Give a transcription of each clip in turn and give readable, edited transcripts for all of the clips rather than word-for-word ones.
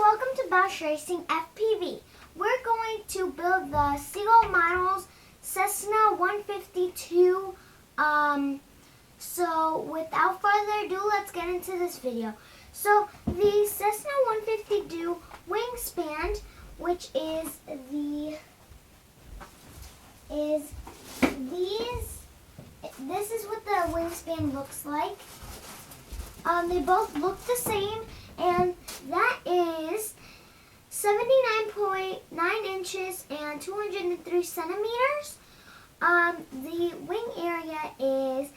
welcome to BauschRacing FPV. We're going to build the Seagull Models Cessna 152. So without further ado, let's get into this video. So the Cessna 152 wingspan, which is this is what the wingspan looks like. They both look the same, and that is 79.9 inches and 203 centimeters. The wing area is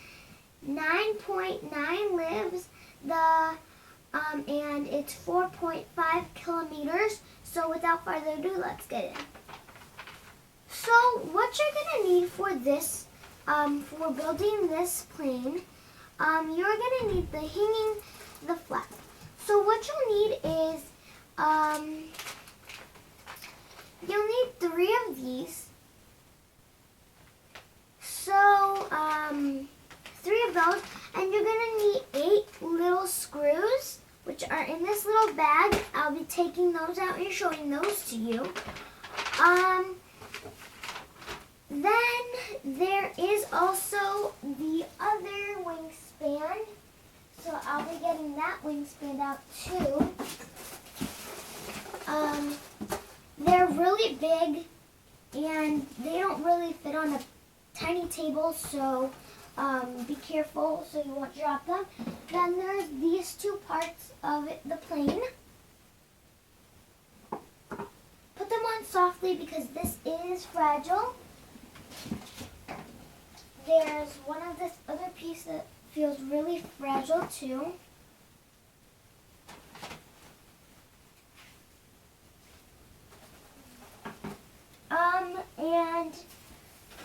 9.9 libs. And it's 4.5 kilometers. So without further ado, let's get in. So what you're gonna need for this, for building this plane, you're gonna need the flap. So what you'll need is, you'll need 3 of these. So 3 of those, and you're gonna need 8 little screws, which are in this little bag. I'll be taking those out and showing those to you. Then there is also the other wingspan. So I'll be getting that wingspan out too. They're really big and they don't really fit on a tiny table, so be careful so you won't drop them. Then there's these 2 parts of the plane. Put them on softly because this is fragile. There's one of this other piece that feels really fragile too. And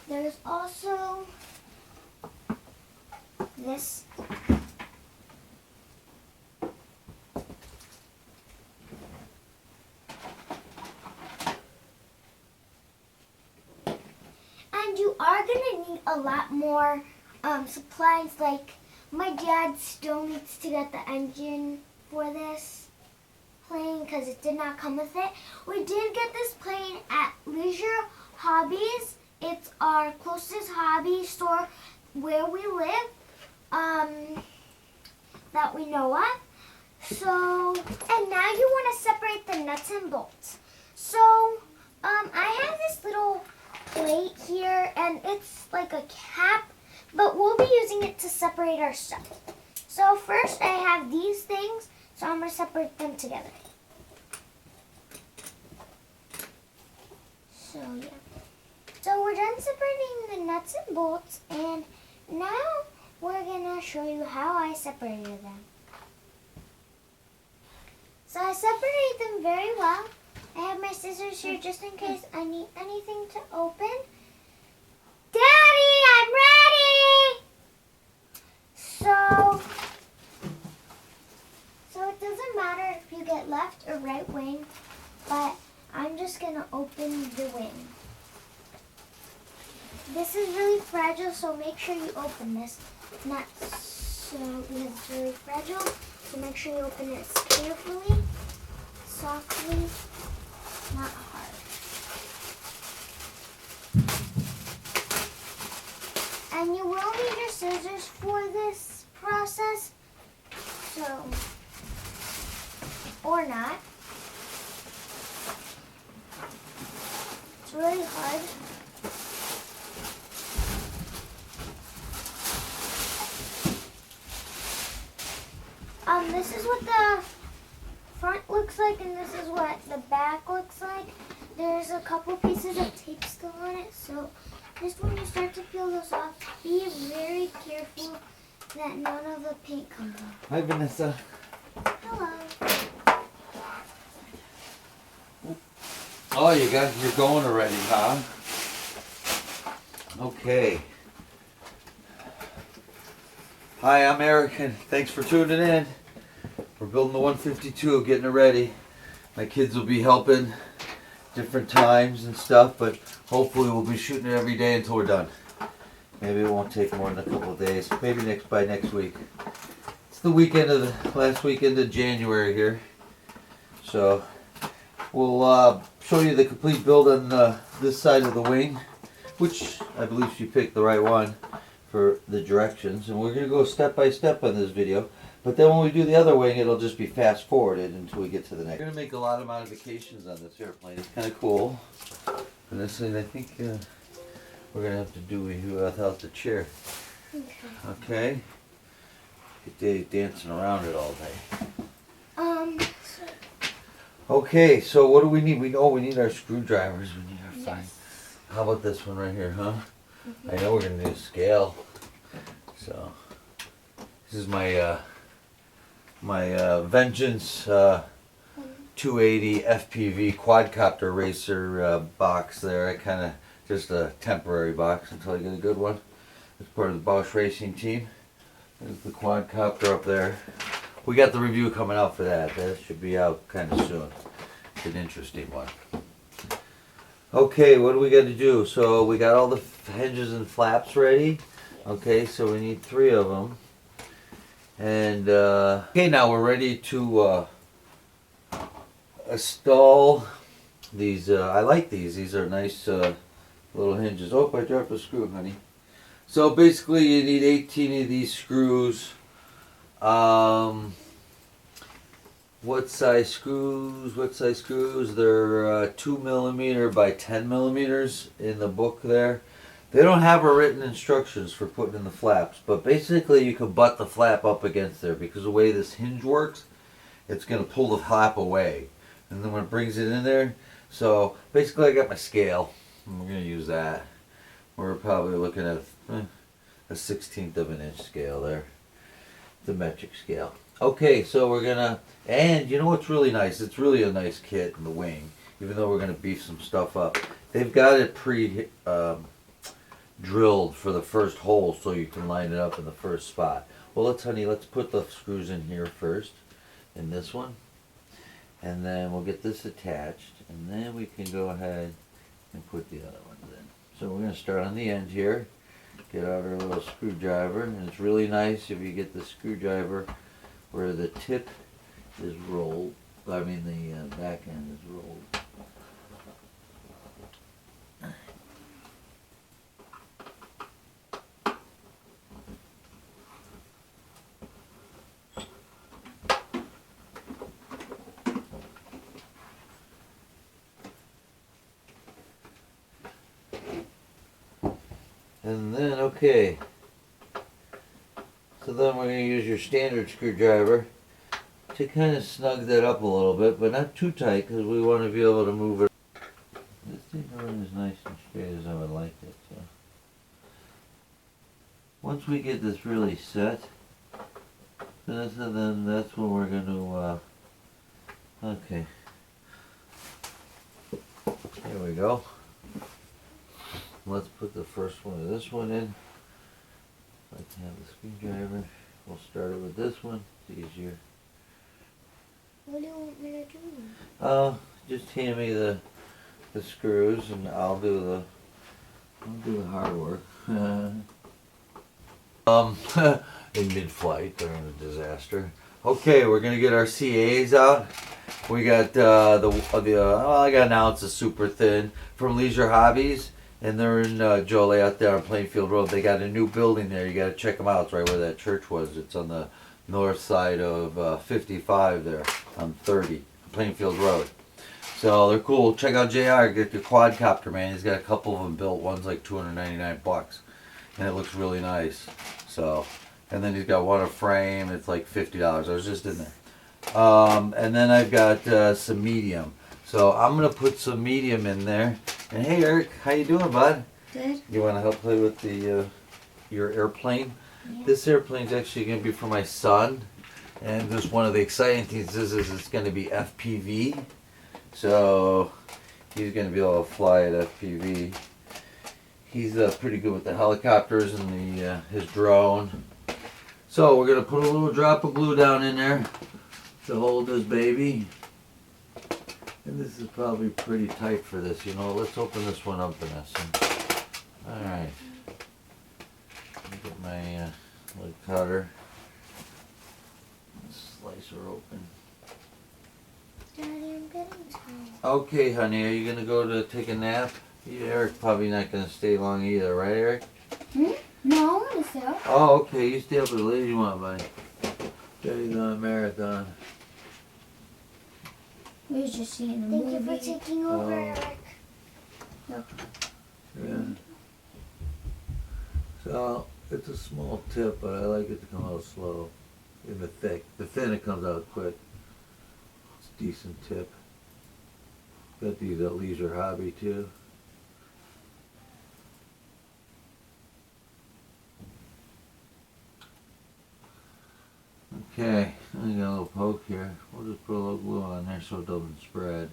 there's also this. And you are going to need a lot more supplies. Like my dad still needs to get the engine for this plane because it did not come with it. We did get this plane at Leisure Hobbies. It's our closest hobby store where we live, that we know of. So, and now you want to separate the nuts and bolts. So, I have this little plate here, and it's like a cap, but we'll be using it to separate our stuff. So first I have these things, so I'm going to separate them together. So yeah. So we're done separating the nuts and bolts, and now we're going to show you how I separated them. So I separated them very well. I have my scissors here just in case I need anything to open. Daddy, I'm ready! So it doesn't matter if you get left or right wing, but I'm just going to open the wing. This is really fragile, so make sure you open this. Not so, because it's really fragile, so make sure you open it carefully, softly, not hard. And you will need your scissors for this process, so, or not. It's really hard. This is what the front looks like, and this is what the back looks like. There's a couple pieces of tape still on it, so just when you start to peel those off, be very careful that none of the paint comes off. Hi, Vanessa. Hello. Oh, you're going already, huh? Okay. Hi, I'm Eric, and thanks for tuning in. We're building the 152, getting it ready. My kids will be helping different times and stuff, but hopefully we'll be shooting it every day until we're done. Maybe it won't take more than a couple of days. Maybe by next week. It's the last weekend of January here. So we'll show you the complete build on this side of the wing, which I believe she picked the right one for the directions. And we're going to go step by step on this video. But then when we do the other wing, it'll just be fast forwarded until we get to the next. We're going to make a lot of modifications on this airplane. It's kind of cool. And this thing, I think we're going to have to do without the chair. Okay? Get Dave dancing around it all day. Okay, so what do we need? We need our screwdrivers. We need our fine. Yes. How about this one right here, huh? I know we're going to need a scale. So, this is my Vengeance 280 FPV quadcopter racer box there. I kind of, just a temporary box until I get a good one. It's part of the BauschRacing team. There's the quadcopter up there. We got the review coming out for that. That should be out kind of soon. It's an interesting one. Okay, what do we got to do? So we got all the hinges and flaps ready. Okay, so we need 3 of them. And okay, now we're ready to install these. I like these. These are nice little hinges. Oh, I dropped a screw, honey. So basically, you need 18 of these screws. What size screws? What size screws? They're 2 millimeter by 10 millimeters in the book there. They don't have a written instructions for putting in the flaps, but basically you can butt the flap up against there because the way this hinge works, it's going to pull the flap away. And then when it brings it in there, so basically I got my scale, and we're going to use that. We're probably looking at a 1/16 of an inch scale there, the metric scale. Okay, so we're going to, and you know what's really nice? It's really a nice kit in the wing, even though we're going to beef some stuff up. They've got it drilled for the first hole so you can line it up in the first spot. Well, let's put the screws in here first, in this one, and then we'll get this attached, and then we can go ahead and put the other ones in. So we're going to start on the end here, get out our little screwdriver, and it's really nice if you get the screwdriver where the tip is rolled, I mean the back end is rolled. And then, okay, so then we're going to use your standard screwdriver to kind of snug that up a little bit, but not too tight because we want to be able to move it. This thing is nice and straight as I would like it. So once we get this really set, then that's when we're going to, okay, here we go. Let's put the first one of this one in. Let's have the screwdriver. We'll start it with this one. It's easier. What do you want me to do? Just hand me the screws, and I'll do the hard work. In mid-flight during a disaster. Okay, we're gonna get our CAs out. We got I got an ounce of super thin from Leisure Hobbies. And they're in Joliet out there on Plainfield Road. They got a new building there. You got to check them out. It's right where that church was. It's on the north side of 55 there on 30, Plainfield Road. So they're cool. Check out JR. Get the quadcopter, man. He's got a couple of them built. One's like $299, and it looks really nice. So, and then he's got one a frame. It's like $50. I was just in there. And then I've got some medium. So I'm gonna put some medium in there. And hey Eric, how you doing, bud? Good. You want to help play with the your airplane? Yeah. This airplane's actually gonna be for my son, and just one of the exciting things is it's gonna be FPV. So he's gonna be able to fly at FPV. He's pretty good with the helicopters and his drone. So we're gonna put a little drop of glue down in there to hold this baby. And this is probably pretty tight for this, you know. Let's open this one up, Vanessa. Alright. Get my little cutter. Slice her open. Daddy, I'm getting tired. Okay, honey, are you gonna go to take a nap? Eric's probably not gonna stay long either, right, Eric? No, I'm gonna stay up. Oh, okay, you stay up as late as you want, buddy. Daddy's on a marathon. We were just seeing a movie. Thank you for taking over, Eric. Yeah. So, it's a small tip, but I like it to come out slow. In the thick. The thin, it comes out quick. It's a decent tip. Got these at Leisure Hobby, too. Okay, I got a little poke here. We'll just put a little glue on there so it doesn't spread.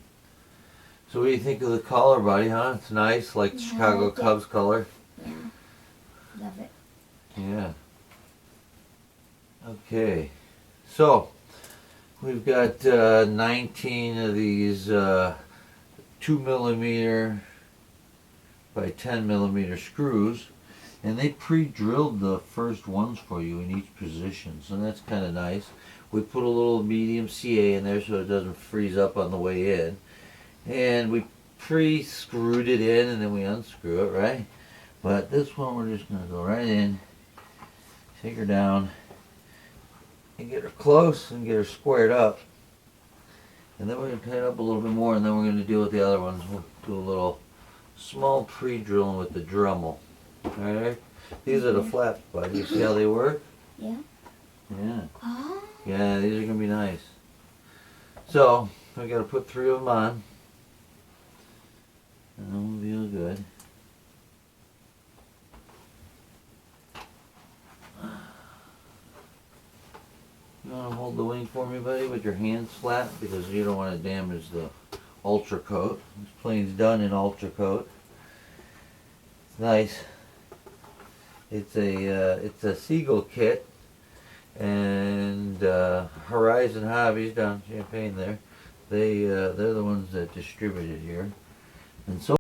So what do you think of the color, buddy, huh? It's nice, like the Chicago Cubs color. Yeah, love it. Yeah. Okay, so we've got 19 of these 2mm by 10mm screws. And they pre-drilled the first ones for you in each position, so that's kind of nice. We put a little medium CA in there so it doesn't freeze up on the way in. And we pre-screwed it in and then we unscrew it, right? But this one we're just going to go right in, take her down, and get her close and get her squared up. And then we're going to tighten up a little bit more and then we're going to deal with the other ones. We'll do a little small pre-drilling with the Dremel. Alright, these are the flaps, buddy. You see how they work? Yeah. Yeah. Oh. Yeah, these are going to be nice. So, we got to put 3 of them on. And then we'll feel good. You want to hold the wing for me, buddy, with your hands flat? Because you don't want to damage the Ultra Coat. This plane's done in Ultra Coat. It's nice. It's a Seagull kit, and Horizon Hobbies down in Champaign there. They're the ones that distribute it here, and so.